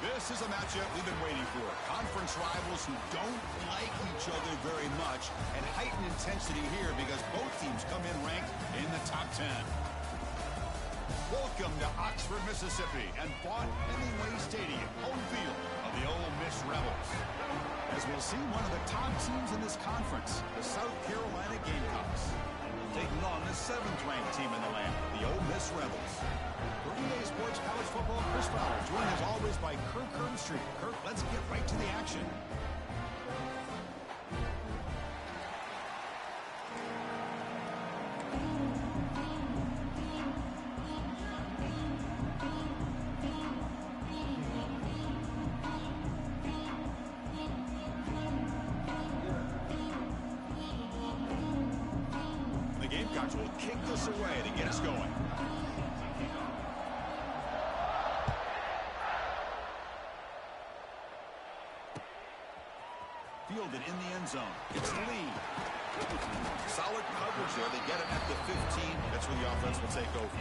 This is a matchup we've been waiting for. Conference rivals who don't like each other very much, and heightened intensity here because both teams come in ranked in the top 10. Welcome to Oxford, Mississippi, and Vaught-Hemingway Stadium, home field of the Ole Miss Rebels. As we'll see one of the top teams in this conference, the South Carolina Gamecocks, taking on the 7th-ranked team in the land, the Ole Miss Rebels. For EA Sports College Football, Chris Fowler, joined as always by Kirk Herbstreit. Kirk, let's get right to the action. The Gamecocks will kick this away to get us going. Fielded in the end zone. It's Lee. Solid coverage there. They get it at the 15. That's where the offense will take over.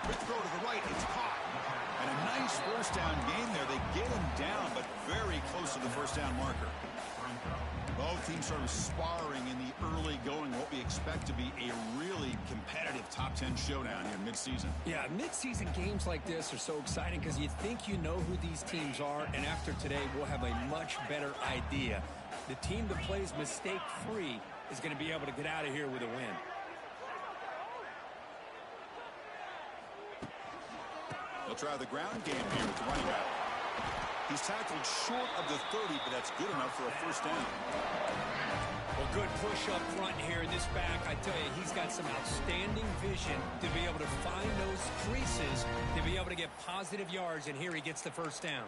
Quick throw to the right. It's caught. And a nice first down gain there. They get him down, but very close to the first down marker. Both teams sort of sparring in the early going, what we expect to be a really competitive top 10 showdown here mid-season. Yeah, mid-season games like this are so exciting because you think you know who these teams are, and after today, we'll have a much better idea. The team that plays mistake-free is going to be able to get out of here with a win. They'll try the ground game here with the running back. He's tackled short of the 30, but that's good enough for a first down. Well, good push up front here in this back. I tell you, he's got some outstanding vision to be able to find those creases, to be able to get positive yards, and here he gets the first down.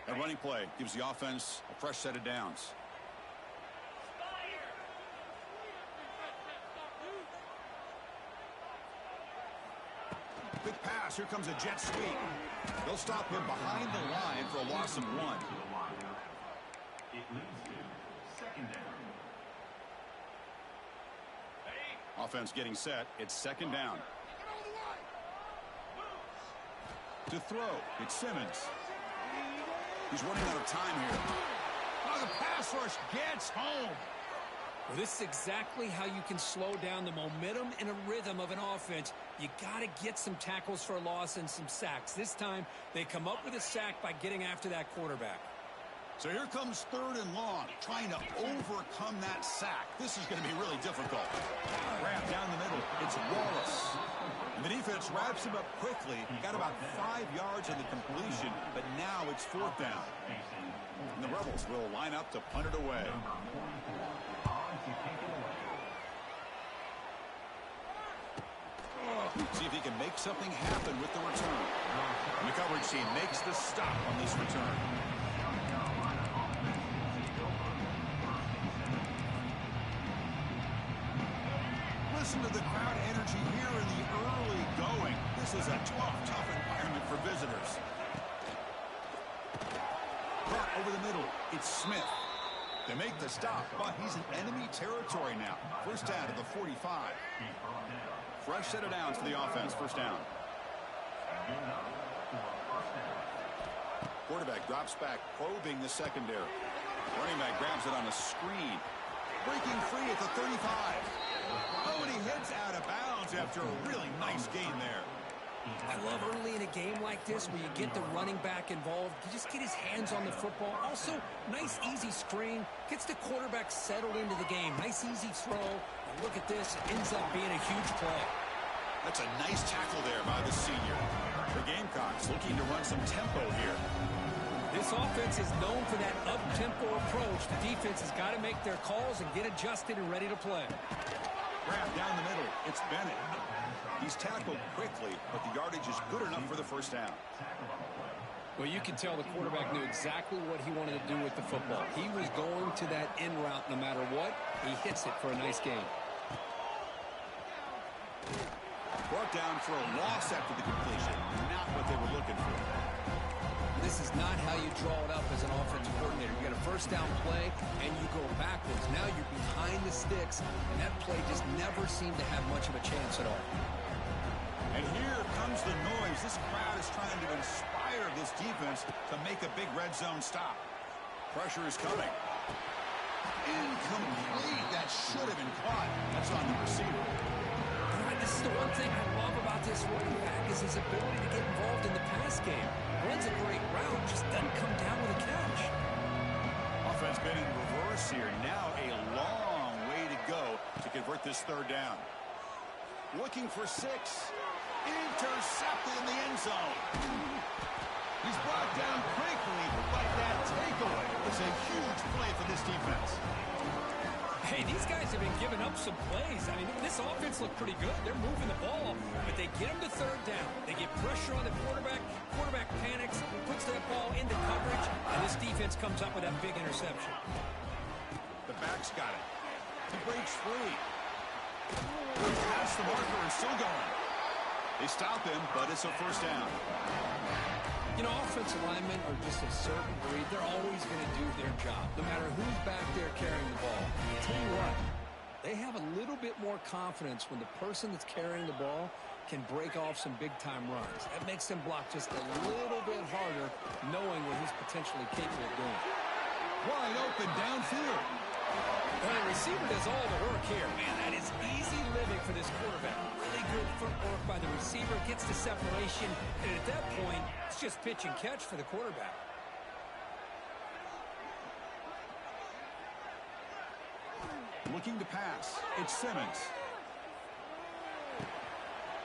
A running play gives the offense a fresh set of downs. Quick pass. Here comes a jet sweep. They'll stop him behind the line for a loss of 1. It leads to second down. Offense getting set. It's second down. To throw. It's Simmons. He's running out of time here. Oh, the pass rush gets home. Well, this is exactly how you can slow down the momentum and a rhythm of an offense. You got to get some tackles for a loss and some sacks. This time, they come up with a sack by getting after that quarterback. So here comes 3rd and long, trying to overcome that sack. This is going to be really difficult. Wrap down the middle. It's Wallace. And the defense wraps him up quickly. Got about 5 yards in the completion, but now it's 4th down. And the Rebels will line up to punt it away. See if he can make something happen with the return. And the coverage team makes the stop on this return. Listen to the crowd energy here in the early going. This is a tough environment for visitors. Caught over the middle. It's Smith. They make the stop, but he's in enemy territory now. First down to the 45. Fresh set of downs for the offense. First down. Quarterback drops back, probing the secondary. Running back grabs it on a screen. Breaking free at the 35. Oh, and he hits out of bounds after a really nice gain there. I love early in a game like this where you get the running back involved. You just get his hands on the football. Also, nice, easy screen. Gets the quarterback settled into the game. Nice, easy throw. And look at this. It ends up being a huge play. That's a nice tackle there by the senior. The Gamecocks looking to run some tempo here. This offense is known for that up-tempo approach. The defense has got to make their calls and get adjusted and ready to play. Grab down the middle. It's Bennett. He's tackled quickly, but the yardage is good enough for the first down. Well, you can tell the quarterback knew exactly what he wanted to do with the football. He was going to that in route no matter what. He hits it for a nice gain. Brought down for a loss after the completion. Not what they were looking for. This this is not how you draw it up as an offensive coordinator. You got a first down play, and you go backwards. Now you're behind the sticks, and that play just never seemed to have much of a chance at all. And here comes the noise. This crowd is trying to inspire this defense to make a big red zone stop. Pressure is coming. Incomplete. That should have been caught. That's on the receiver. This is the one thing I love about this running back is his ability to get involved in the pass game. Runs a great route, just doesn't come down with a catch. Offense been in reverse here. Now a long way to go to convert this third down. Looking for 6. Intercepted in the end zone. He's brought down quickly, but that takeaway is a huge play for this defense. Hey, these guys have been giving up some plays. I mean, this offense looked pretty good. They're moving the ball, but they get him to third down. They get pressure on the quarterback. Quarterback panics, puts that ball into coverage, and this defense comes up with that big interception. The back's got it. He breaks free. Past the marker and still going. They stop him, but it's a first down. You know, offensive linemen are just a certain breed. They're always going to do their job, no matter who's back there carrying the ball. I'll tell you what, they have a little bit more confidence when the person that's carrying the ball can break off some big-time runs. That makes them block just a little bit harder, knowing what he's potentially capable of doing. Wide open downfield. Well, the receiver does all the work here. Man, that is easy living for this quarterback. Really good footwork by the receiver, gets the separation, and at that point, it's just pitch and catch for the quarterback. Looking to pass. It's Simmons.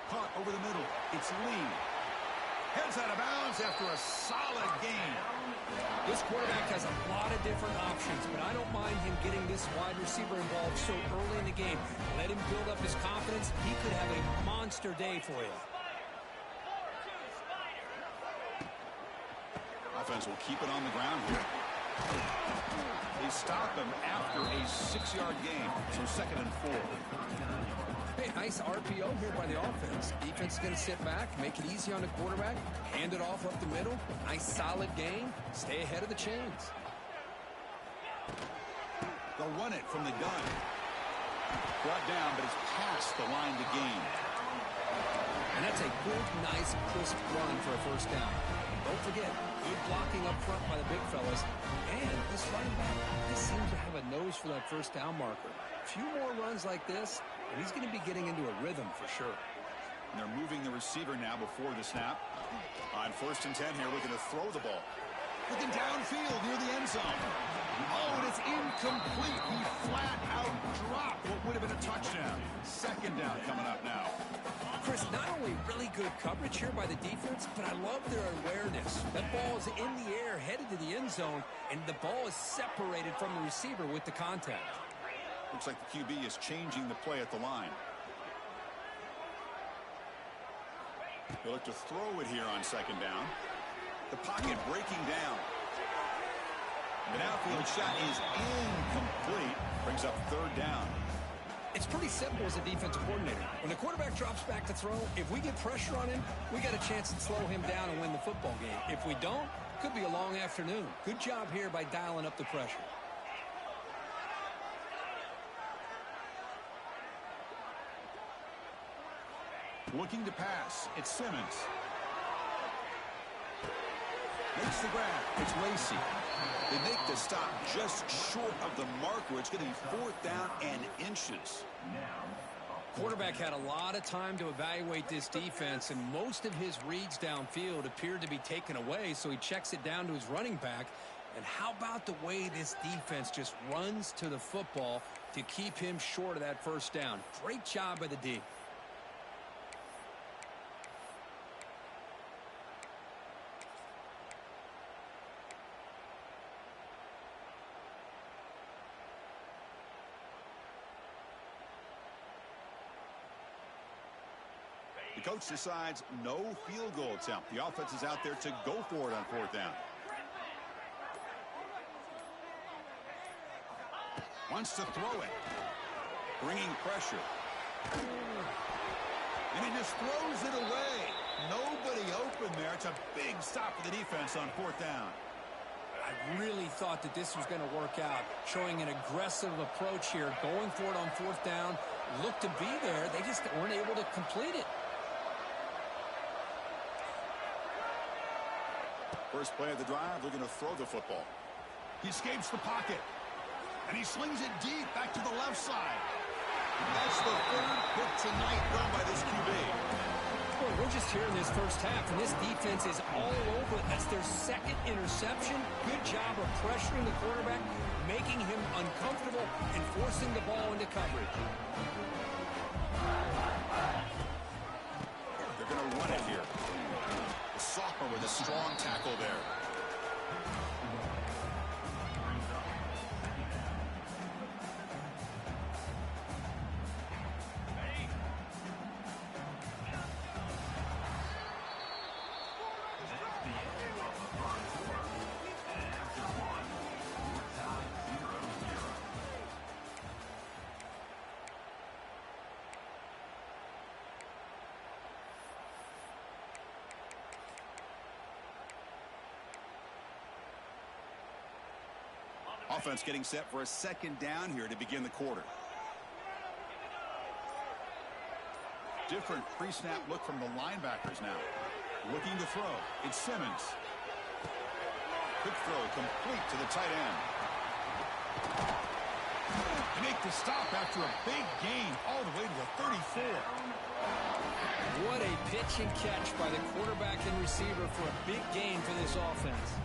Caught over the middle. It's Lee. Heads out of bounds after a solid game. This quarterback has a lot of different options, but I don't mind him getting this wide receiver involved so early in the game. Let him build up his confidence. He could have a monster day for you. Offense will keep it on the ground here. They stop him after a 6-yard gain, so 2nd and 4. Hey, nice RPO here by the offense. Defense is going to sit back, make it easy on the quarterback, hand it off up the middle. Nice solid gain. Stay ahead of the chains. They'll run it from the gun. Brought down, but it's past the line to gain. And that's a good, nice, crisp run for a first down. Don't forget, good blocking up front by the big fellas. And this running back, he seems to have a nose for that first down marker. A few more runs like this, and he's going to be getting into a rhythm for sure. And they're moving the receiver now before the snap. On 1st and 10 here, looking to throw the ball. Looking downfield near the end zone. Oh, and it's incomplete. He flat out dropped what would have been a touchdown. 2nd down coming up now. Chris, not only really good coverage here by the defense, but I love their awareness. That ball is in the air, headed to the end zone, and the ball is separated from the receiver with the contact. Looks like the QB is changing the play at the line. He'll look to throw it here on 2nd down. The pocket breaking down. The outfield shot is incomplete. Brings up 3rd down. It's pretty simple as a defensive coordinator. When the quarterback drops back to throw, if we get pressure on him, we got a chance to slow him down and win the football game. If we don't, could be a long afternoon. Good job here by dialing up the pressure. Looking to pass. It's Simmons. Makes the grab. It's Lacey. They make the stop just short of the marker. It's going to be 4th down and inches. Quarterback had a lot of time to evaluate this defense, and most of his reads downfield appeared to be taken away, so he checks it down to his running back. And how about the way this defense just runs to the football to keep him short of that first down? Great job by the D. The coach decides no field goal attempt. The offense is out there to go for it on 4th down. Wants to throw it. Bringing pressure. And he just throws it away. Nobody open there. It's a big stop for the defense on fourth down. I really thought that this was going to work out, showing an aggressive approach here, going for it on fourth down. Looked to be there. They just weren't able to complete it. First play of the drive, they're going to throw the football. He escapes the pocket, and he slings it deep back to the left side. That's the third pick tonight thrown by this QB. Well, we're just here in this first half, and this defense is all over it. That's their second interception. Good job of pressuring the quarterback, making him uncomfortable, and forcing the ball into coverage. They're going to run it here. The sophomore with a strong tackle there. Offense getting set for a second down here to begin the quarter. Different pre-snap look from the linebackers now. Looking to throw. It's Simmons. Quick throw complete to the tight end. They make the stop after a big gain all the way to the 34. What a pitch and catch by the quarterback and receiver for a big gain for this offense.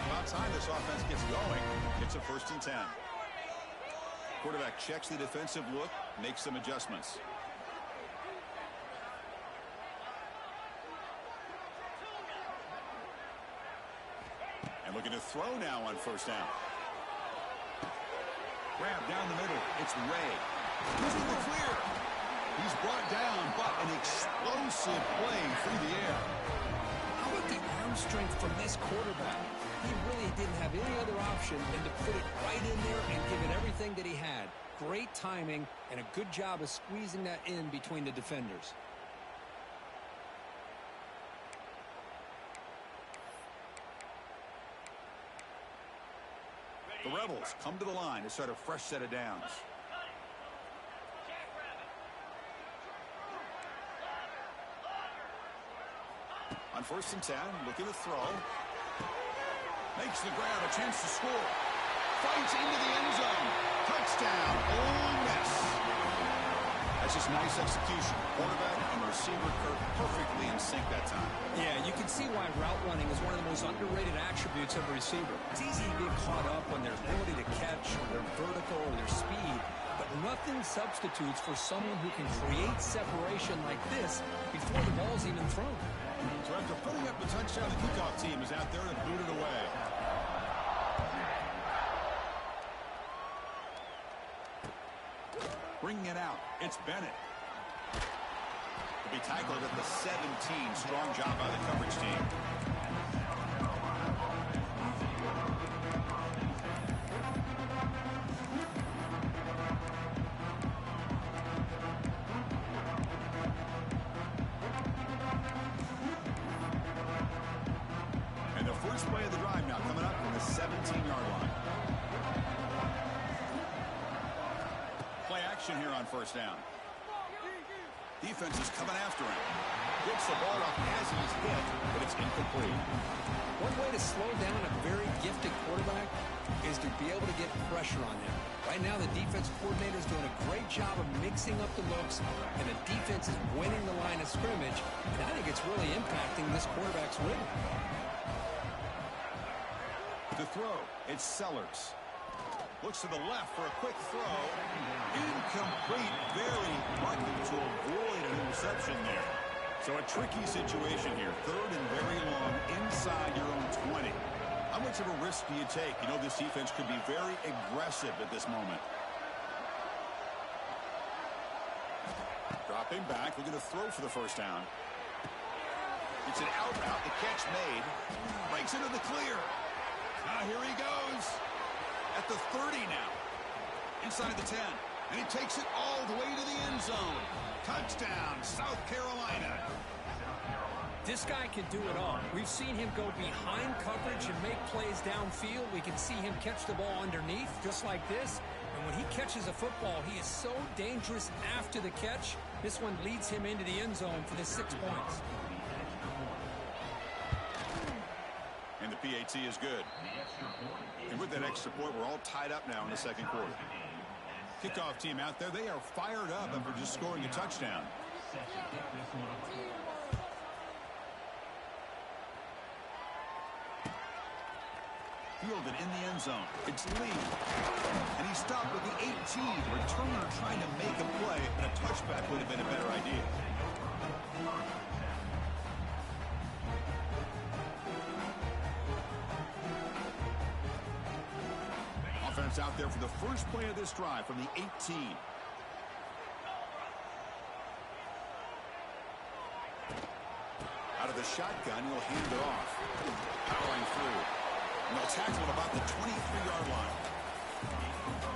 About time this offense gets going. It's a 1st and 10. Quarterback checks the defensive look, makes some adjustments. And looking to throw now on 1st down. Grab down the middle. It's Ray. He's in the clear. He's brought down, but an explosive play through the air. How about the arm strength from this quarterback? He really didn't have any other option than to put it right in there and give it everything that he had. Great timing and a good job of squeezing that in between the defenders. The Rebels come to the line to start a fresh set of downs. On 1st and 10, looking to throw. Makes the grab, a chance to score. Fights into the end zone. Touchdown, Ole Miss. That's just nice execution. Quarterback and receiver perfectly in sync that time. Yeah, you can see why route running is one of the most underrated attributes of a receiver. It's easy to get caught up on their ability to catch, or their vertical, or their speed, but nothing substitutes for someone who can create separation like this before the ball's even thrown. So after putting up the touchdown, the kickoff team is out there to boot it away. Bringing it out, it's Bennett. To be tackled at the 17. Strong job by the coverage team. And the first play of the drive now coming up from the 17-yard line. Play action here on 1st down. Defense is coming after him. Gets the ball up as he's hit, but it's incomplete. One way to slow down a very gifted quarterback is to be able to get pressure on him. Right now, the defense coordinator is doing a great job of mixing up the looks, and the defense is winning the line of scrimmage, and I think it's really impacting this quarterback's rhythm. To throw, it's Sellers. Looks to the left for a quick throw. Incomplete. Very lucky to avoid an interception there. So a tricky situation here. 3rd and very long inside your own 20. How much of a risk do you take? You know this defense could be very aggressive at this moment. Dropping back. Looking to throw for the 1st down. It's an out route. The catch made. Breaks into the clear. Now here he goes. At the 30 now. Inside the 10. And he takes it all the way to the end zone. Touchdown, South Carolina. This guy can do it all. We've seen him go behind coverage and make plays downfield. We can see him catch the ball underneath, just like this. And when he catches a football, he is so dangerous after the catch. This one leads him into the end zone for the 6 points. And the PAT is good. And with that extra point, we're all tied up now in the second quarter. Kickoff team out there, they are fired up after just scoring a touchdown. Fielded in the end zone. It's Lee. And he stopped with the 18. Returner trying to make a play, and a touchback would have been a better idea. Offense out there for the first play of this drive from the 18. Out of the shotgun, he'll hand it off. Powering through. And they'll tackle at about the 23-yard line.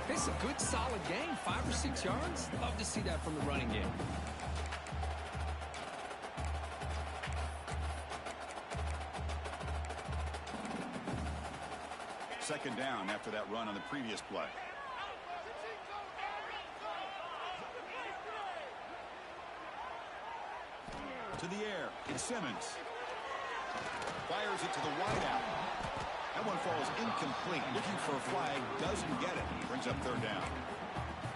It's a good, solid game. 5 or 6 yards. Love to see that from the running game. Second down after that run on the previous play. To the air. It's Simmons. Fires it to the wideout. That one falls incomplete. Looking for a flag. Doesn't get it. Brings up third down.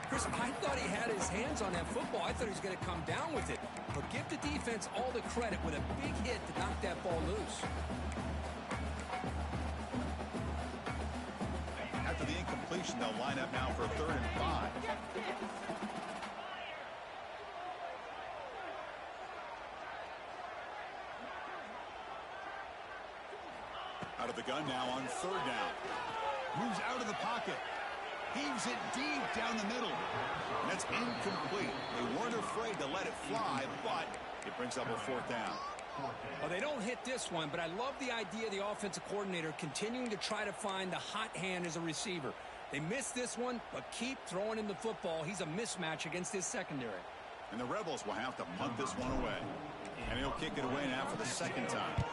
Chris, I thought he had his hands on that football. I thought he was going to come down with it. But give the defense all the credit with a big hit to knock that ball loose. After the incompletion, they'll line up now for a 3rd and 5. Out of the gun now on 3rd down. Moves out of the pocket. Heaves it deep down the middle. And that's incomplete. They weren't afraid to let it fly, but it brings up a 4th down. Well, they don't hit this one, but I love the idea of the offensive coordinator continuing to try to find the hot hand as a receiver. They missed this one, but keep throwing him the football. He's a mismatch against his secondary. And the Rebels will have to punt this one away. And he'll kick it away now for the 2nd time.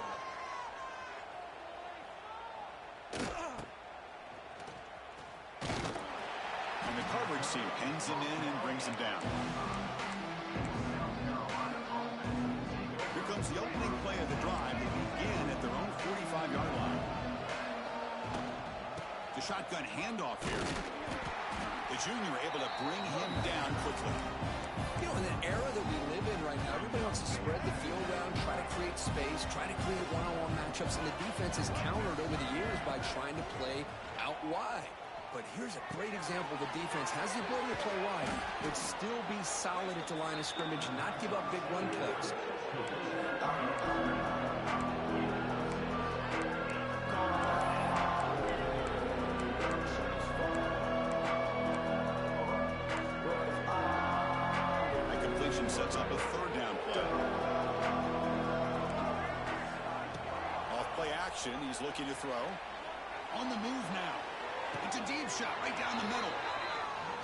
And the coverage team pins him in and brings him down. Here comes the opening play of the drive. They begin at their own 45-yard line. The shotgun handoff here. The junior able to bring him down quickly. You know, in the era that we live in right now, everybody wants to spread the field around, try to create space, try to create one-on-one matchups, and the defense has countered over the years by trying to play out wide. But here's a great example. The defense has the ability to play wide, but still be solid at the line of scrimmage and not give up big run plays. That completion sets up a 3rd down play. Off play action. He's looking to throw. On the move now. It's a deep shot right down the middle.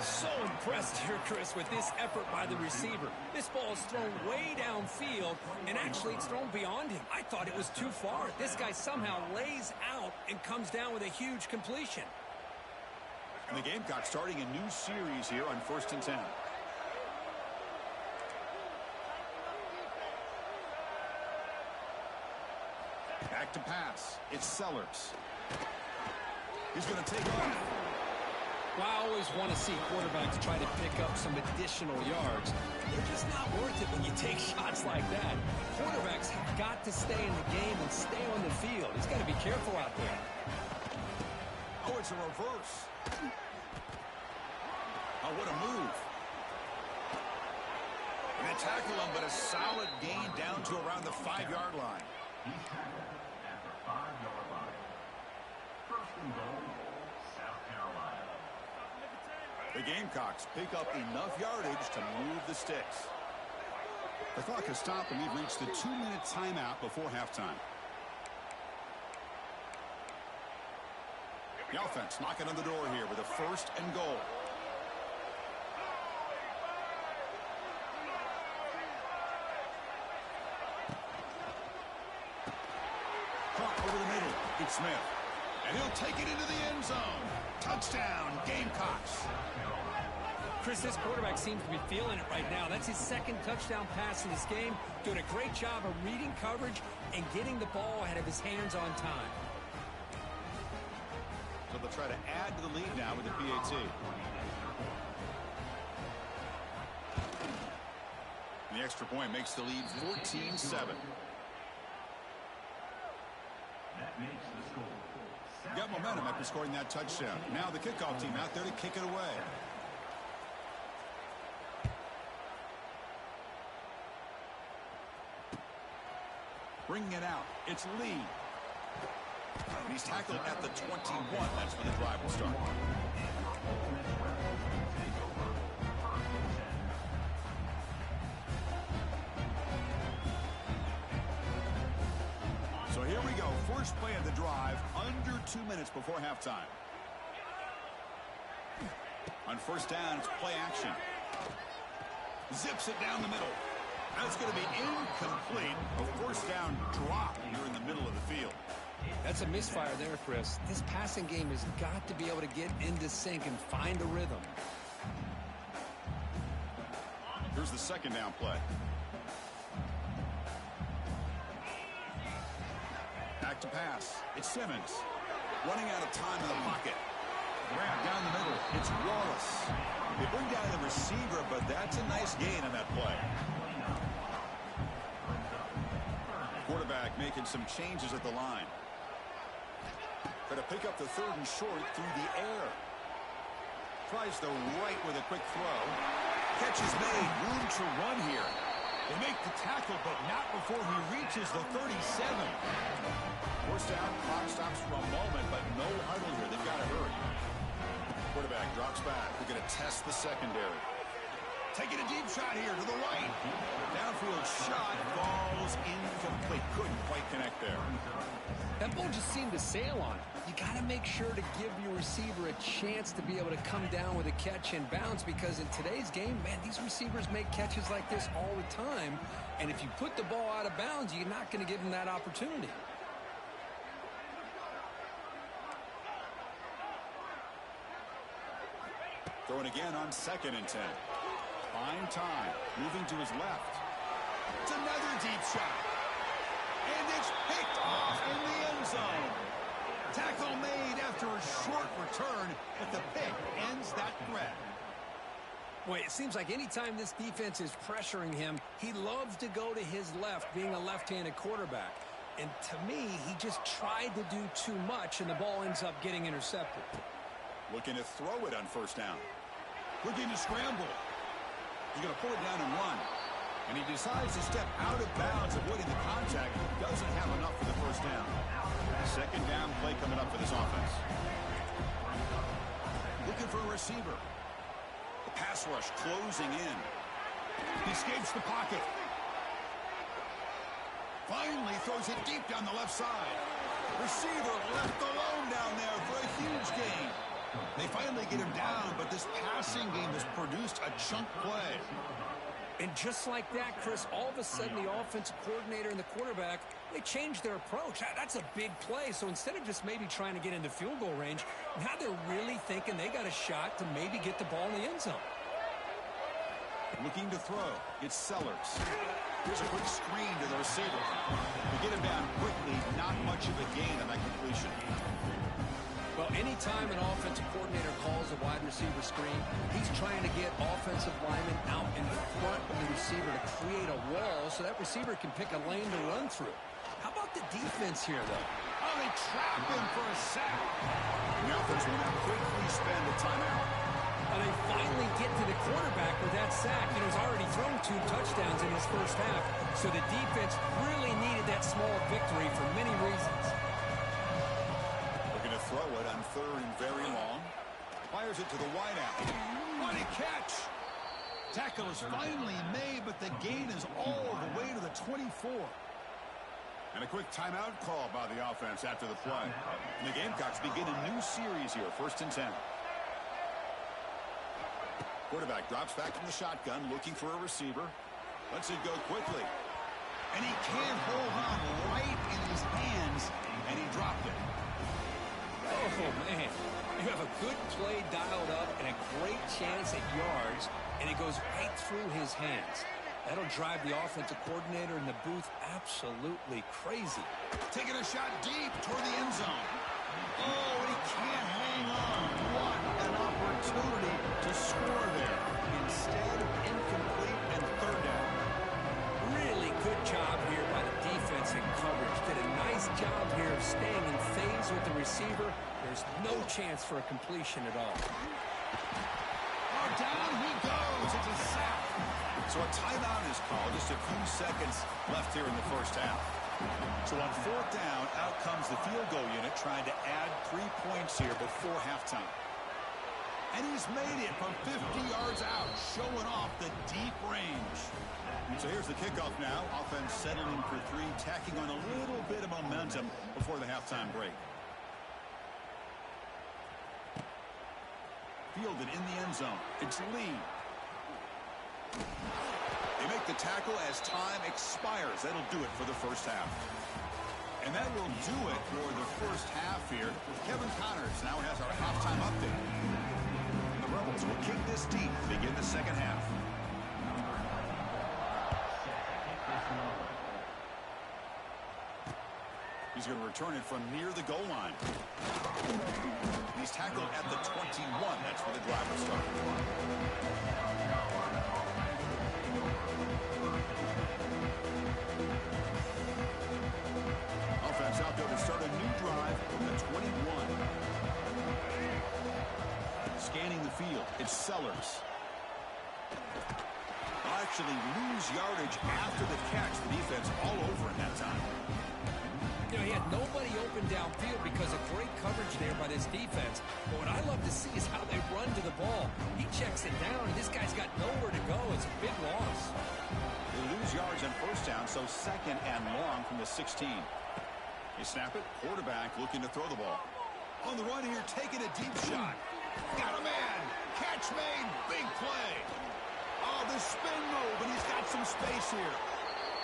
So impressed here, Chris, with this effort by the receiver. This ball is thrown way downfield, and actually it's thrown beyond him. I thought it was too far. This guy somehow lays out and comes down with a huge completion. And the Gamecocks starting a new series here on 1st and 10. Back to pass. It's Sellers. He's going to take off. Well, I always want to see quarterbacks try to pick up some additional yards. They're just not worth it when you take shots like that. Quarterbacks have got to stay in the game and stay on the field. He's got to be careful out there. Oh, it's a reverse. Oh, what a move. And they tackle him, but a solid gain down to around the 5-yard line. He's tackled at the 5-yard line. 1st and goal, South Carolina. The Gamecocks pick up enough yardage to move the sticks. The clock has stopped, and we've reached the 2-minute timeout before halftime. The offense knocking on the door here with a 1st and goal. Caught over the middle. It's Smith. And he'll take it into the end zone. Touchdown, Gamecocks. Chris, this quarterback seems to be feeling it right now. That's his second touchdown pass in this game. Doing a great job of reading coverage and getting the ball ahead of his hands on time. So they'll try to add to the lead now with the PAT. And the extra point makes the lead 14-7. That makes the score. Got momentum after scoring that touchdown. Now the kickoff team out there to kick it away. Bringing it out. It's Lee. And he's tackled at the 21. That's when the drive will start. So here we go. First play of the drive, under 2 minutes before halftime. On first down, it's play action. Zips it down the middle. That's going to be incomplete. A first down drop here in the middle of the field. That's a misfire there, Chris. This passing game has got to be able to get into sync and find a rhythm. Here's the second down play. Back to pass. It's Simmons. Running out of time in the pocket. Grab down the middle. It's Wallace. They bring down the receiver, but that's a nice gain on that play. Quarterback making some changes at the line. Try to pick up the third and short through the air. Tries the right with a quick throw. Catch is made. Room to run here. They make the tackle, but not before he reaches the 37. Forced out. Clock stops for a moment, but no huddle here. They've got to hurry. Quarterback drops back. We're going to test the secondary. Taking a deep shot here to the right. Downfield shot falls incomplete. Couldn't quite connect there. That ball just seemed to sail on it. You got to make sure to give your receiver a chance to be able to come down with a catch and bounce, because in today's game, man, these receivers make catches like this all the time. And if you put the ball out of bounds, you're not going to give them that opportunity. Throwing again on 2nd and 10. Fine time. Moving to his left. It's another deep shot. And it's picked off in the end zone. Tackle made after a short return, but the pick ends that threat. Boy, it seems like anytime this defense is pressuring him, he loves to go to his left, being a left-handed quarterback. And to me, he just tried to do too much, and the ball ends up getting intercepted. Looking to throw it on first down. Looking to scramble. He's going to pull it down and run. And he decides to step out of bounds, avoiding the contact. Doesn't have enough for the first down. Second down play coming up for this offense. Looking for a receiver. The pass rush closing in. He escapes the pocket. Finally throws it deep down the left side. Receiver left alone down there for a huge gain. They finally get him down, but this passing game has produced a chunk play. And just like that, Chris, all of a sudden the offensive coordinator and the quarterback, they changed their approach. That's a big play. So instead of just maybe trying to get into field goal range, now they're really thinking they got a shot to maybe get the ball in the end zone. Looking to throw. It's Sellers. Here's a quick screen to the receiver. To get him down quickly, not much of a gain on that completion. Well, anytime an offensive coordinator calls a wide receiver screen, he's trying to get offensive linemen out in front of the receiver to create a wall so that receiver can pick a lane to run through. How about the defense here, though? Oh, they trap him for a sack. The offense will now quickly spend a timeout. And they finally get to the quarterback with that sack. You know, he's already thrown 2 touchdowns in his first half, so the defense really needed that small victory for many reasons. Looking to throw it on 3rd and very long. Fires it to the wideout. What a catch! Tackle is finally made, but the gain is all the way to the 24. And a quick timeout call by the offense after the play. And the Gamecocks begin a new series here, 1st and 10. Quarterback drops back from the shotgun, looking for a receiver. Lets it go quickly. And he can't hold on right in his hands play dialed up and a great chance at yards, and it goes right through his hands. That'll drive the offensive coordinator in the booth absolutely crazy. Taking a shot deep toward the end zone. Oh, and he can't hang on. What an opportunity to score there. Instead, incomplete and third down. Really good job here by the defense in coverage. Did a nice job here of staying in phase with the receiver. There's no chance for a completion at all. Oh, down he goes. It's a sack. So a timeout is called. Just a few seconds left here in the first half. So on fourth down, out comes the field goal unit trying to add 3 points here before halftime. And he's made it from 50 yards out, showing off the deep range. So here's the kickoff now. Offense settling for 3, tacking on a little bit of momentum before the halftime break. Fielded in the end zone. It's Lee. They make the tackle as time expires. That'll do it for the first half. And that will do it for the first half here. Kevin Connors now has our halftime update. The Rebels will kick this deep to begin the second half. He's going to return it from near the goal line. He's tackled at the 21. That's where the drive will start. Offense out there to start a new drive from the 21. Scanning the field, it's Sellers. They'll actually lose yardage after the catch. The defense all over in that time. You know, he had nobody open downfield because of great coverage there by this defense. But what I love to see is how they run to the ball. He checks it down, and this guy's got nowhere to go. It's a big loss. They lose yards on first down, so second and long from the 16. They snap it. Quarterback looking to throw the ball. On the run here, taking a deep shot. Got a man. Catch made. Big play. Oh, the spin move, and he's got some space here.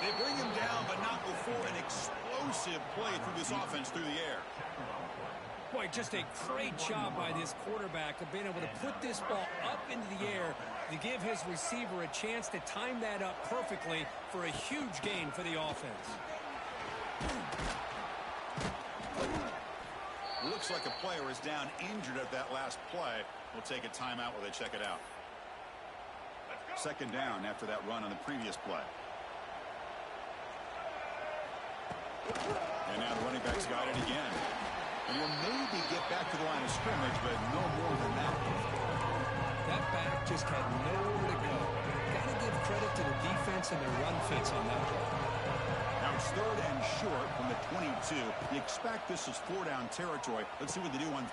They bring him down, but not before an explosive play through this offense through the air. Boy, just a great job by this quarterback of being able to put this ball up into the air to give his receiver a chance to time that up perfectly for a huge gain for the offense. Looks like a player is down injured at that last play. We'll take a timeout while they check it out. Second down after that run on the previous play. And now the running back's got it again. And he'll maybe get back to the line of scrimmage, but no more than that. That back just had nowhere to go. Got to give credit to the defense and their run fits on that play. Now it's third and short from the 22. You expect this is 4-down territory. Let's see what they do on.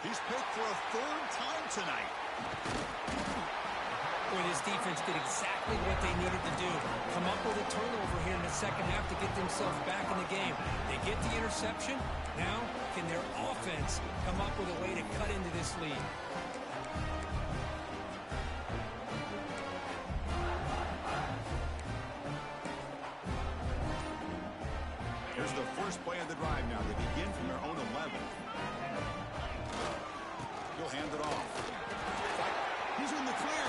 He's picked for a third time tonight. Boy, this defense did exactly what they needed to do. Come up with a turnover here in the second half to get themselves back in the game. They get the interception. Now, can their offense come up with a way to cut into this lead? Here's the first play of the drive now. They begin from their own 11. He'll hand it off. He's in the clear.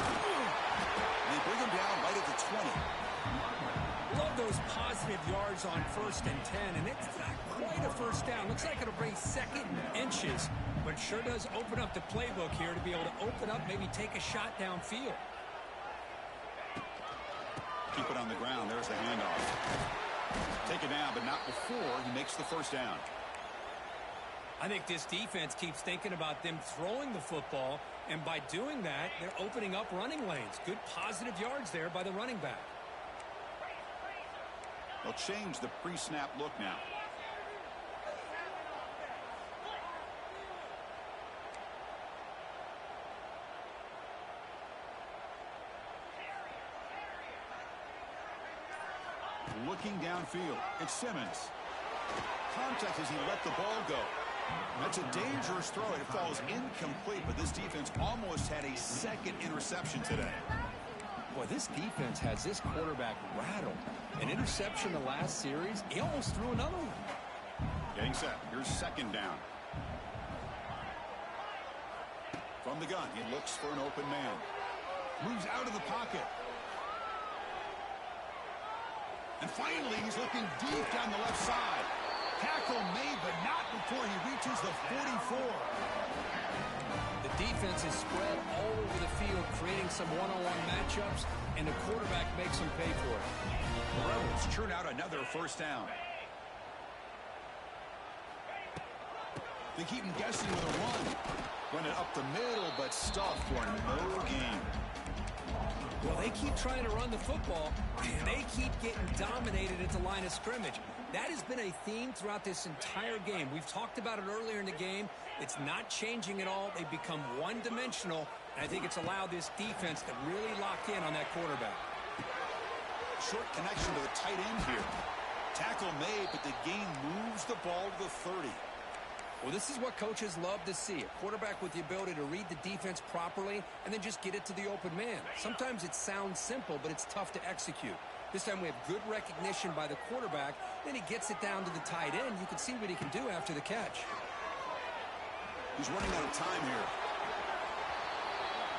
They bring him down right at the 20. Love those positive yards on 1st and 10, and it's not quite a first down. Looks like it'll bring second inches, but sure does open up the playbook here to be able to open up, maybe take a shot downfield. Keep it on the ground. There's the handoff. Take it down, but not before he makes the first down. I think this defense keeps thinking about them throwing the football, and by doing that, they're opening up running lanes. Good positive yards there by the running back. They'll change the pre-snap look now. Looking downfield, it's Simmons. Contact as he let the ball go. That's a dangerous throw. It falls incomplete, but this defense almost had a second interception today. Boy, this defense has this quarterback rattled. An interception the last series, he almost threw another one. Getting set. Here's second down. From the gun, he looks for an open man. Moves out of the pocket. And finally, he's looking deep down the left side. Tackle made, but not before he reaches the 44. The defense is spread all over the field, creating some one-on-one matchups, and the quarterback makes them pay for it. The Rebels churn out another first down. They keep him guessing with a run. Run it up the middle, but stuffed for no gain. Well, they keep trying to run the football, and they keep getting dominated at the line of scrimmage. That has been a theme throughout this entire game. We've talked about it earlier in the game. It's not changing at all. They've become one-dimensional, and I think it's allowed this defense to really lock in on that quarterback. Short connection to the tight end here. Tackle made, but the gain moves the ball to the 30. Well, this is what coaches love to see. A quarterback with the ability to read the defense properly and then just get it to the open man. Sometimes it sounds simple, but it's tough to execute. This time we have good recognition by the quarterback. Then he gets it down to the tight end. You can see what he can do after the catch. He's running out of time here.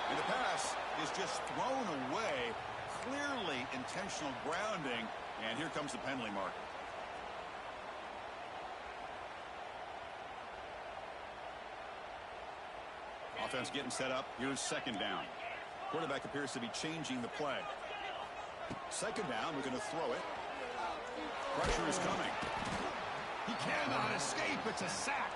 And the pass is just thrown away. Clearly intentional grounding. And here comes the penalty marker. Offense getting set up. Here's second down. Quarterback appears to be changing the play. Second down, we're going to throw it. Pressure is coming. He cannot escape. It's a sack.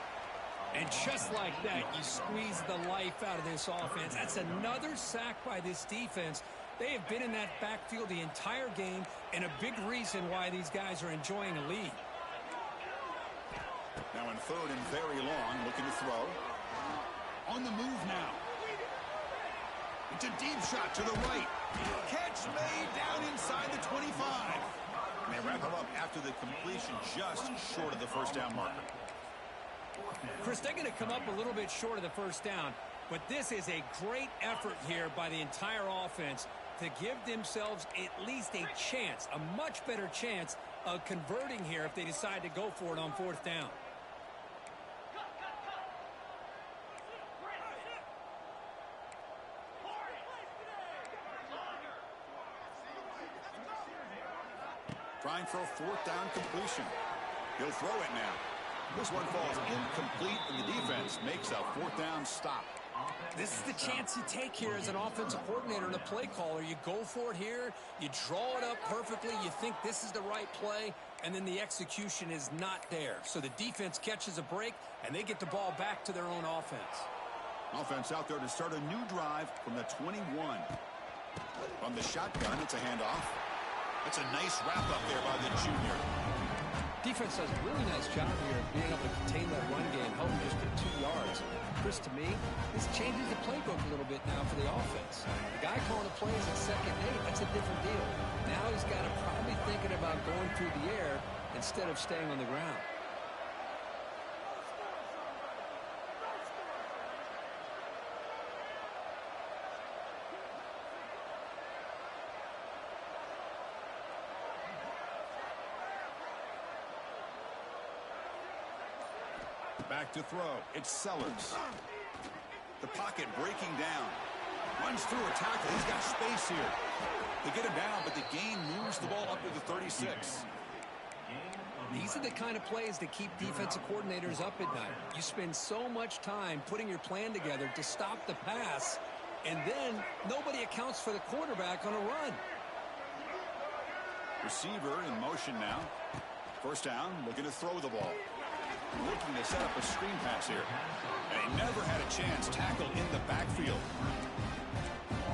And just like that, you squeeze the life out of this offense. That's another sack by this defense. They have been in that backfield the entire game, and a big reason why these guys are enjoying a lead. Now in third and very long, looking to throw. On the move now. It's a deep shot to the right. Catch made down inside the 25. And they wrap him up after the completion just short of the first down marker. Chris, they're going to come up a little bit short of the first down, but this is a great effort here by the entire offense to give themselves at least a chance, a much better chance of converting here if they decide to go for it on fourth down. Trying for a fourth down completion. He'll throw it now. This one falls incomplete, and the defense makes a fourth down stop. This is the chance you take here as an offensive coordinator and a play caller. You go for it here. You draw it up perfectly. You think this is the right play, and then the execution is not there. So the defense catches a break, and they get the ball back to their own offense. Offense out there to start a new drive from the 21. From the shotgun, it's a handoff. That's a nice wrap-up there by the junior. Defense does a really nice job here of being able to contain that run game, help them just get 2 yards. Chris, to me, this changes the playbook a little bit now for the offense. The guy calling the plays at 2nd and 8, that's a different deal. Now he's got to probably thinking about going through the air instead of staying on the ground. Back to throw. It's Sellers. The pocket breaking down. Runs through a tackle. He's got space here. They get him down, but the gain moves the ball up to the 36. These are the kind of plays that keep defensive coordinators up at night. You spend so much time putting your plan together to stop the pass, and then nobody accounts for the quarterback on a run. Receiver in motion now. First down, looking to throw the ball. Looking to set up a screen pass here. And he never had a chance. Tackled in the backfield.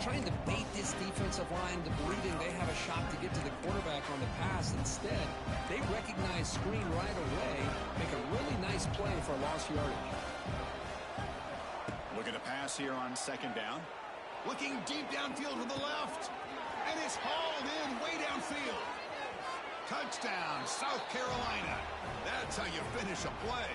Trying to bait this defensive line to believing they have a shot to get to the quarterback on the pass. Instead, they recognize screen right away, make a really nice play for lost yardage. Looking to pass here on second down. Looking deep downfield to the left. And it's hauled in way downfield. Touchdown, South Carolina. That's how you finish a play.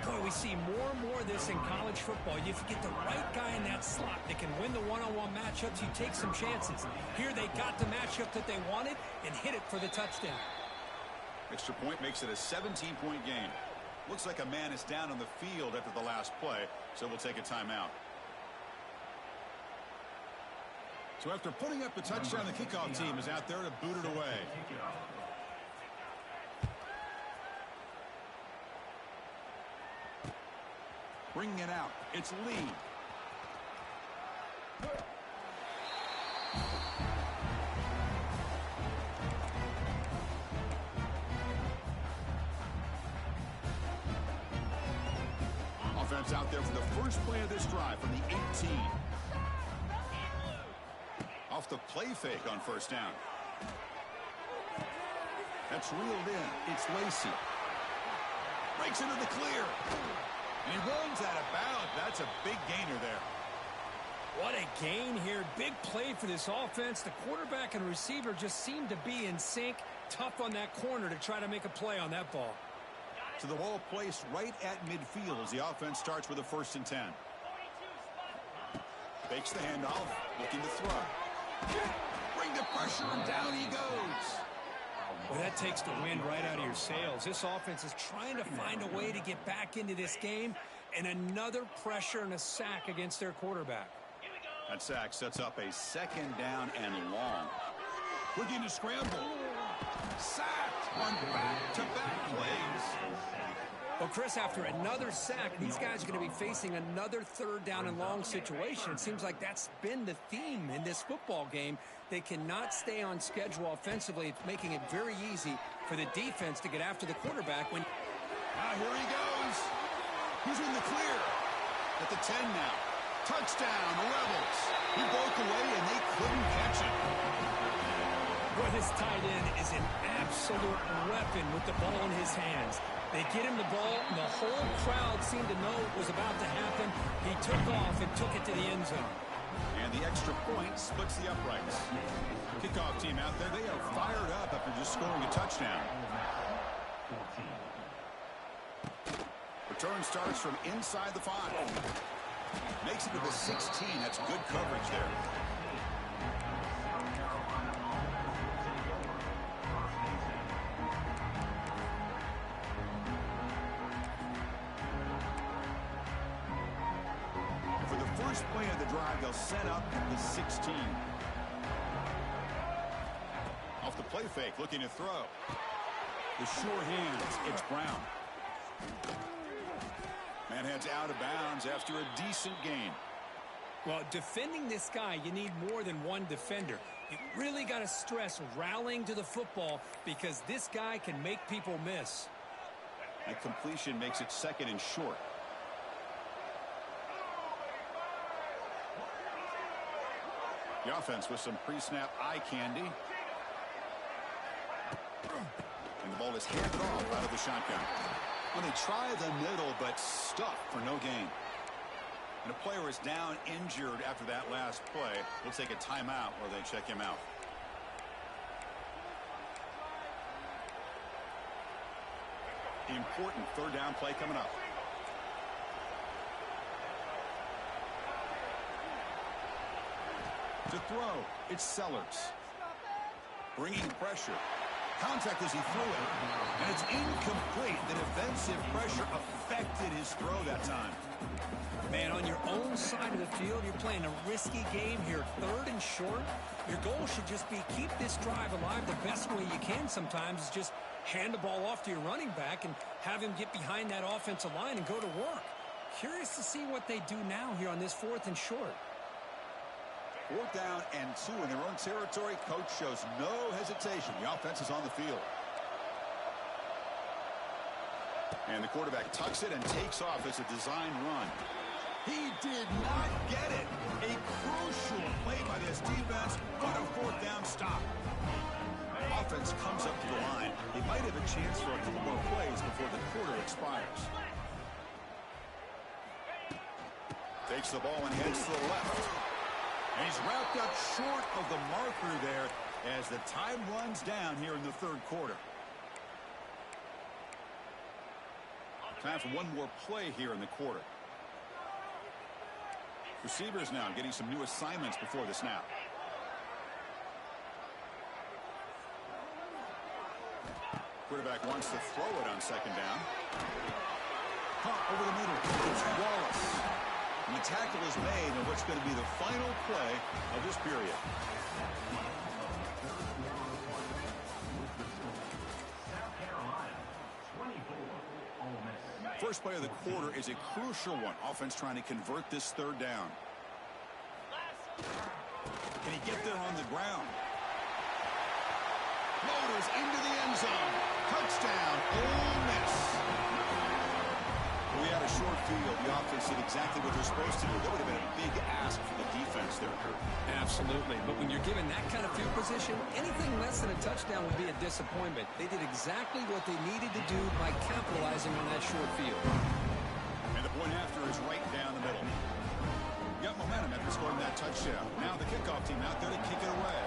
Boy, we see more and more of this in college football. You get the right guy in that slot that can win the one-on-one matchups. You take some chances. Here they got the matchup that they wanted and hit it for the touchdown. Extra point makes it a 17-point game. Looks like a man is down on the field after the last play, so we'll take a timeout. So after putting up the touchdown, the kickoff team is out there to boot it away. Bringing it out, it's Lee. Offense out there for the first play of this drive from the 18. Off the play fake on first down. That's reeled in. It's Lacey. Breaks into the clear. And he runs out of bounds. That's a big gainer there. What a gain here. Big play for this offense. The quarterback and receiver just seem to be in sync. Tough on that corner to try to make a play on that ball. To the ball placed right at midfield as the offense starts with a 1st and 10. Fakes the handoff, looking to throw. Bring the pressure, and down he goes. Well, that takes the wind right out of your sails. This offense is trying to find a way to get back into this game, and another pressure and a sack against their quarterback. That sack sets up a 2nd down and long. Looking to scramble. Sacked on back-to-back plays. Well, Chris, after another sack, these guys are going to be facing another 3rd down and long situation. It seems like that's been the theme in this football game. They cannot stay on schedule offensively. It's making it very easy for the defense to get after the quarterback. Here he goes. He's in the clear. At the 10 now. Touchdown, the Rebels. He broke away, and they couldn't catch him. Boy, this tight end is an absolute weapon with the ball in his hands. They get him the ball, and the whole crowd seemed to know it was about to happen. He took off and took it to the end zone. And the extra point splits the uprights. Kickoff team out there, they are fired up after just scoring a touchdown. Return starts from inside the 5. Makes it to the 16. That's good coverage there. For the first play of the drive, they'll set up at the 16. Off the play fake, looking to throw. The sure hands, it's Brown. Man heads out of bounds after a decent gain. Well, defending this guy, you need more than one defender. You really got to stress rallying to the football because this guy can make people miss. That completion makes it 2nd and short. The offense with some pre-snap eye candy. And the ball is handed off out of the shotgun. Well, they try the middle, but stuffed for no gain. And a player is down injured after that last play. We'll take a timeout while they check him out. The important 3rd down play coming up. To throw, it's Sellers. Bringing pressure. Contact as he threw it. And it's incomplete. The defensive pressure affected his throw that time. Man, on your own side of the field, you're playing a risky game here. 3rd and short. Your goal should just be keep this drive alive the best way you can sometimes is just hand the ball off to your running back and have him get behind that offensive line and go to work. Curious to see what they do now here on this 4th and short. 4th down and 2 in their own territory. Coach shows no hesitation. The offense is on the field. And the quarterback tucks it and takes off as a design run. He did not get it. A crucial play by this defense. What a 4th down stop. Offense comes up to the line. They might have a chance for a couple more plays before the quarter expires. Takes the ball and heads to the left. And he's wrapped up short of the marker there as the time runs down here in the 3rd quarter. Time for one more play here in the quarter. Receivers now getting some new assignments before the snap. Quarterback wants to throw it on 2nd down. caught over the middle. It's Wallace. And the tackle is made on what's going to be the final play of this period. South Carolina, 24, Ole Miss. First play of the quarter is a crucial one. Offense trying to convert this third down. Can he get there on the ground? Floaters into the end zone. Touchdown, Ole Miss. We had a short field. The offense did exactly what they're supposed to do. That would have been a big ask for the defense there, Kurt. Absolutely. But when you're given that kind of field position, anything less than a touchdown would be a disappointment. They did exactly what they needed to do by capitalizing on that short field. And the point after is right down the middle. Got momentum after scoring that touchdown. Now the kickoff team out there to kick it away.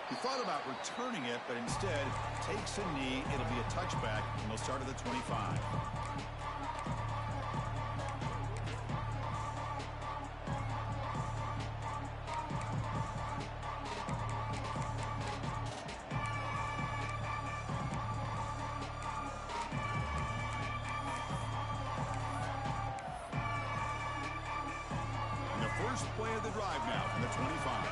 He thought about returning it, but instead takes a knee. It'll be a touchback, and they'll start at the 25. And the first play of the drive now from the 25.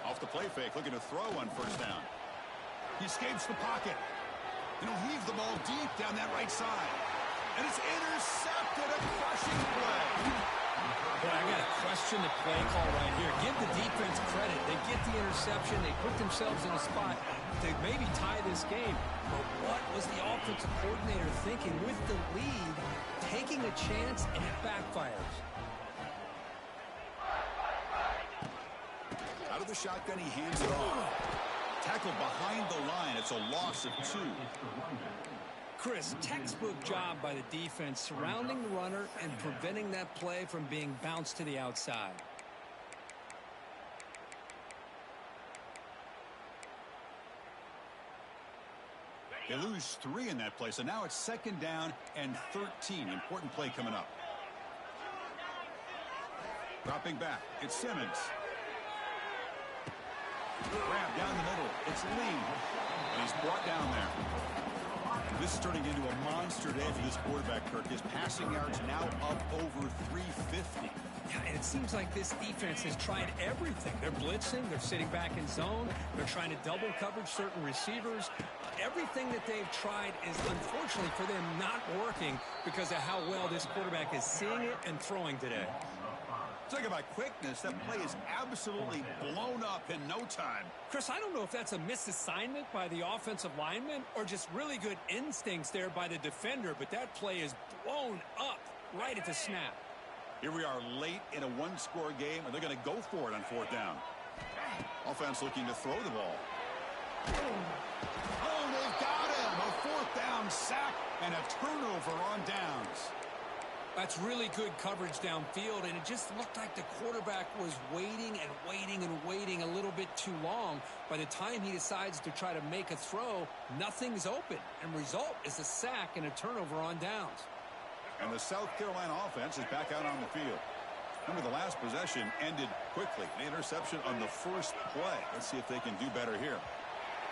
Off the play fake, looking to throw on first down. He escapes the pocket. And he'll heave the ball deep down that right side. And it's intercepted. A crushing play. Boy, I got to question the play call right here. Give the defense credit. They get the interception. They put themselves in a spot to maybe tie this game. But what was the offensive coordinator thinking with the lead, taking a chance, and it backfires? Out of the shotgun, he hands it off. Tackle behind the line. It's a loss of 2. Chris, textbook job by the defense surrounding the runner and preventing that play from being bounced to the outside. They lose 3 in that play, so now it's second down and 13. Important play coming up. Dropping back, it's Simmons. Grab down the middle. It's Lee. And he's brought down there. This is turning into a monster day for this quarterback, Kirk. His passing yards now up over 350. Yeah, and it seems like this defense has tried everything. They're blitzing. They're sitting back in zone. They're trying to double coverage certain receivers. Everything that they've tried is, unfortunately for them, not working because of how well this quarterback is seeing it and throwing today. Talk about quickness. That play is absolutely blown up in no time. Chris, I don't know if that's a misassignment by the offensive lineman or just really good instincts there by the defender, but that play is blown up right at the snap. Here we are late in a one-score game, and they're going to go for it on fourth down. Offense looking to throw the ball. Oh, they've got him. A fourth down sack and a turnover on downs. That's really good coverage downfield, and it just looked like the quarterback was waiting and waiting and waiting a little bit too long. By the time he decides to try to make a throw, nothing's open, and result is a sack and a turnover on downs. And the South Carolina offense is back out on the field. Remember, the last possession ended quickly. An interception on the first play. Let's see if they can do better here.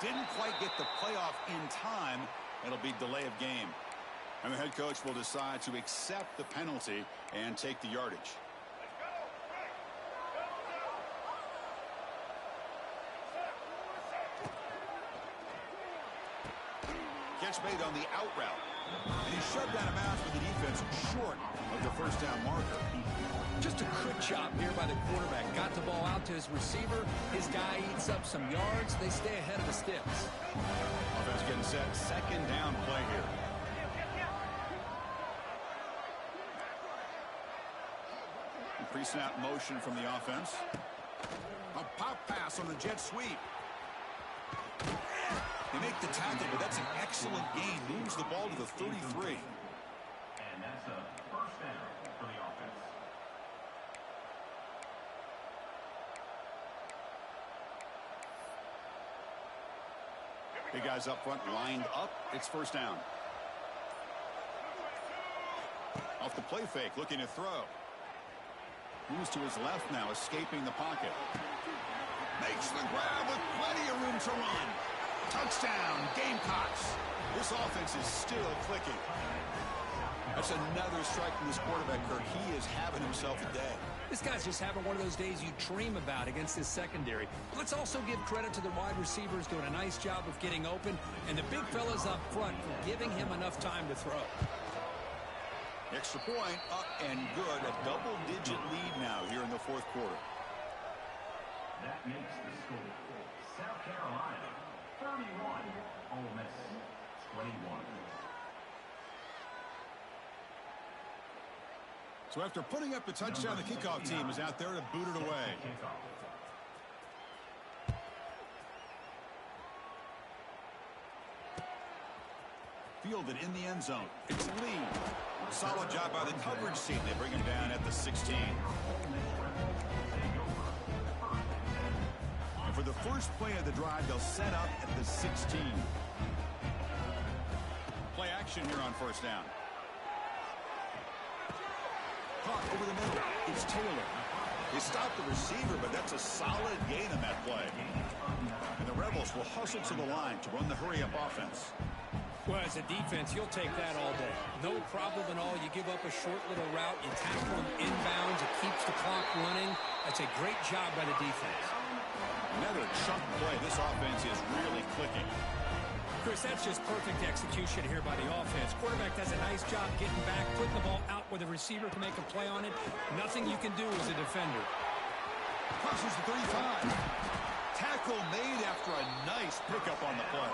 Didn't quite get the playoff in time. It'll be delay of game. And the head coach will decide to accept the penalty and take the yardage. Catch made on the out route. And he shoved out of bounds with the defense short of the first down marker. Just a good job here by the quarterback. Got the ball out to his receiver. His guy eats up some yards. They stay ahead of the sticks. Offense getting set. Second down play here. Pre-snap motion from the offense. A pop pass on the jet sweep. They make the tackle, but that's an excellent gain. Moves the ball to the 33. And that's a first down for the offense. Big guys up front lined up. It's first down. Off the play fake, looking to throw. Moves to his left now, escaping the pocket. Makes the grab with plenty of room to run. Touchdown, Gamecocks. This offense is still clicking. That's another strike from this quarterback, Kirk. He is having himself a day. This guy's just having one of those days you dream about against his secondary. Let's also give credit to the wide receivers doing a nice job of getting open, and the big fellas up front for giving him enough time to throw. Extra point, up and good. A double-digit lead now here in the fourth quarter. That makes the score South Carolina 31, Ole Miss 21. So after putting up the touchdown, the kickoff team is out there to boot it away. Fielded in the end zone. It's Lee. Solid job by the coverage team. They bring him down at the 16. And for the first play of the drive, they'll set up at the 16. Play action here on first down. Caught over the middle. It's Taylor. They stopped the receiver, but that's a solid gain in that play. And the Rebels will hustle to the line to run the hurry-up offense. Well, as a defense, you'll take that all day. No problem at all. You give up a short little route. You tackle him inbounds. It keeps the clock running. That's a great job by the defense. Another chunk play. This offense is really clicking. Chris, that's just perfect execution here by the offense. Quarterback does a nice job getting back, putting the ball out where the receiver can make a play on it. Nothing you can do as a defender. Crosses the 35. Tackle made after a nice pickup on the play.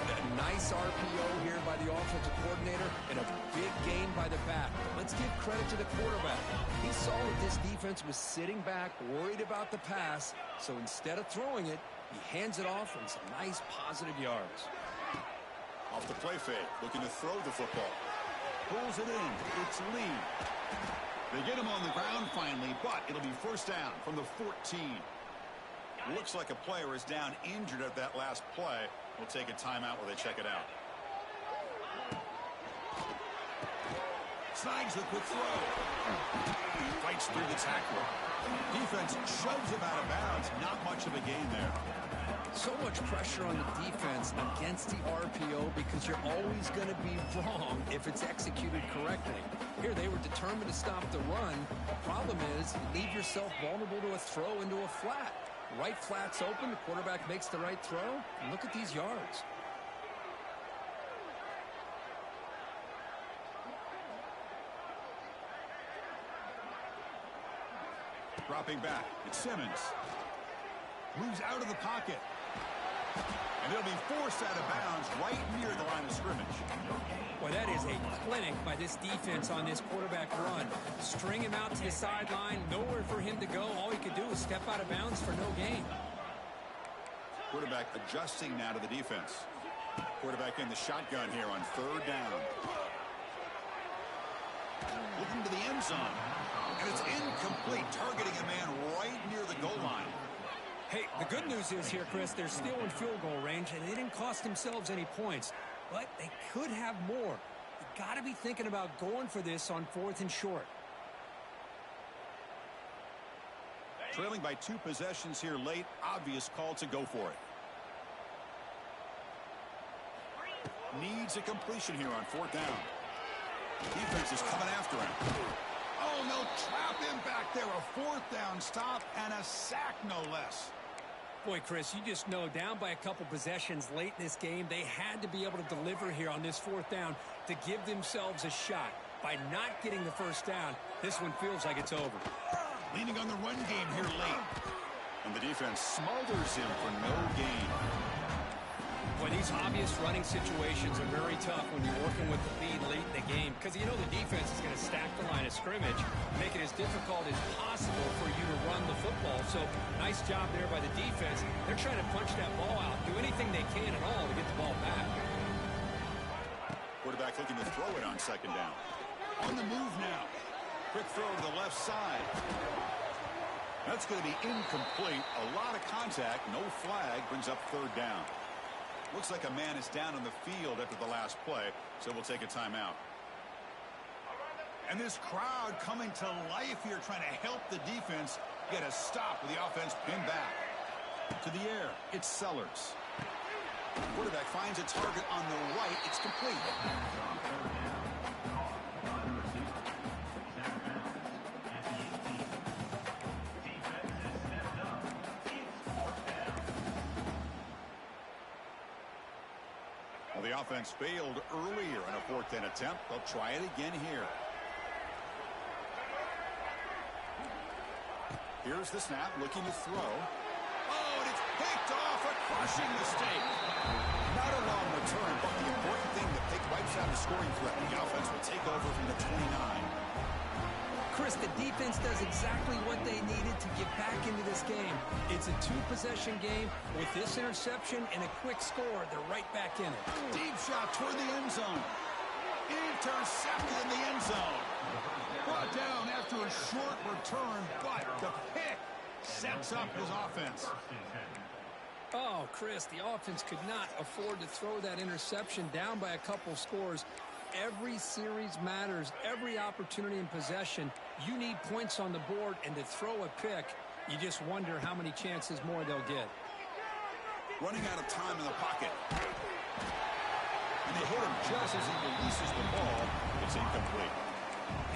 A nice RPO here by the offensive coordinator and a big gain by the back. But let's give credit to the quarterback. He saw that this defense was sitting back, worried about the pass, so instead of throwing it, he hands it off and some nice positive yards. Off the play fake, looking to throw the football. Pulls it in. It's Lee. They get him on the ground finally, but it'll be first down from the 14. Looks like a player is down injured at that last play. We'll take a timeout while they check it out. Snags the quick throw. Fights through the tackle. Defense shoves him out of bounds. Not much of a gain there. So much pressure on the defense against the RPO because you're always going to be wrong if it's executed correctly. Here they were determined to stop the run. The problem is you leave yourself vulnerable to a throw into a flat. Right flat's open. The quarterback makes the right throw. And look at these yards. Dropping back. It's Simmons. Moves out of the pocket. And it'll be forced out of bounds right near the line of scrimmage. Well, that is a clinic by this defense on this quarterback run. String him out to the sideline. Nowhere for him to go. All he could do is step out of bounds for no gain. Quarterback adjusting now to the defense. Quarterback in the shotgun here on third down. Looking to the end zone. And it's incomplete, targeting a man right near the goal line. Hey, the good news is here, Chris, they're still in field goal range, and they didn't cost themselves any points. But they could have more. You got to be thinking about going for this on 4th and short. Trailing by 2 possessions here late. Obvious call to go for it. Needs a completion here on 4th down. Defense is coming after him. Oh, no, trap him back there. A 4th down stop and a sack, no less. Boy, Chris, you just know down by a couple possessions late in this game, they had to be able to deliver here on this 4th down to give themselves a shot. By not getting the first down, this one feels like it's over. Leaning on the run game here late. And the defense smothers him for no gain. Boy, these obvious running situations are very tough when you're working with the lead late in the game because you know the defense is going to stack the line of scrimmage, make it as difficult as possible for you to run the football. So, nice job there by the defense. They're trying to punch that ball out, do anything they can at all to get the ball back. Quarterback looking to throw it on 2nd down. On the move now. Quick throw to the left side. That's going to be incomplete. A lot of contact. No flag. Brings up 3rd down. Looks like a man is down on the field after the last play, so we'll take a timeout. And this crowd coming to life here, trying to help the defense get a stop with the offense pinned back. To the air, it's Sellers. Quarterback finds a target on the right. It's complete. Well, the offense failed earlier in a fourth-down attempt. They'll try it again here. Here's the snap, looking to throw. Oh, and it's picked off, a crushing mistake. Not a long return, but the important thing, the pick wipes out the scoring threat. The offense will take over from the 29. Chris, the defense does exactly what they needed to get back into this game. It's a two-possession game. With this interception and a quick score, they're right back in it. Deep shot toward the end zone. Intercepted in the end zone. Brought down after a short return, but the pick sets up his offense. Oh, Chris, the offense could not afford to throw that interception down by a couple scores. Every series matters. Every opportunity in possession, you need points on the board, and to throw a pick, you just wonder how many chances more they'll get. Running out of time in the pocket. And they hit him just as he releases the ball. It's incomplete.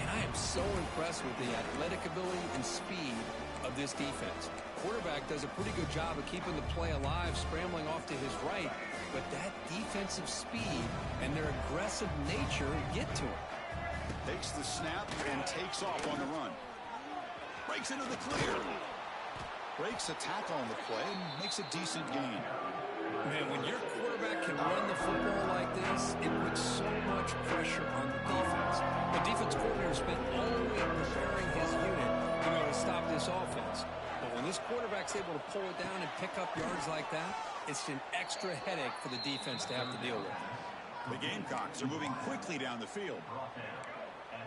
And I am so impressed with the athletic ability and speed of this defense. Quarterback does a pretty good job of keeping the play alive, scrambling off to his right, but that defensive speed and their aggressive nature get to him. Takes the snap and takes off on the run. Breaks into the clear. Breaks a tackle on the play and makes a decent gain. Man, when your quarterback can run the football like this, it puts so much pressure on the defense. The defense coordinator spent all week preparing his unit to stop this offense. But when this quarterback's able to pull it down and pick up yards like that, it's an extra headache for the defense to have to deal with. The Gamecocks are moving quickly down the field.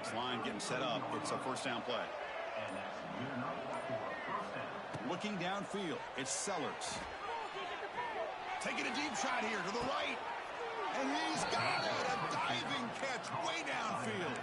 This line getting set up. It's a first down play. Looking downfield, it's Sellers. Taking a deep shot here to the right. And he's got it. A diving catch way downfield.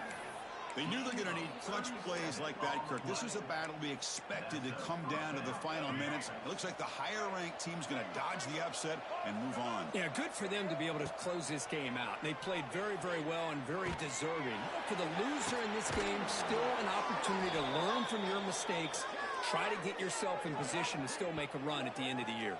They knew they're going to need clutch plays like that, Kirk. This is a battle we expected to come down to the final minutes. It looks like the higher-ranked team's going to dodge the upset and move on. Yeah, good for them to be able to close this game out. They played very, very well and very deserving. For the loser in this game, still an opportunity to learn from your mistakes. Try to get yourself in position to still make a run at the end of the year.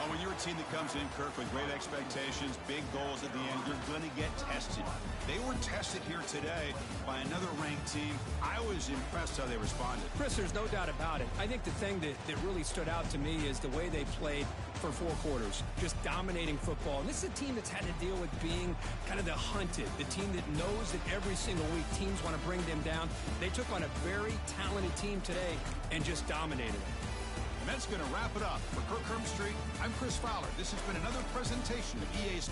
When you're a team that comes in, Kirk, with great expectations, big goals at the end, you're going to get tested. They were tested here today by another ranked team. I was impressed how they responded. Chris, there's no doubt about it. I think the thing that really stood out to me is the way they played for 4 quarters, just dominating football. And this is a team that's had to deal with being kind of the hunted, the team that knows that every single week teams want to bring them down. They took on a very talented team today and just dominated it. And that's going to wrap it up. For Kirk Herbstreit, I'm Chris Fowler. This has been another presentation of EA's.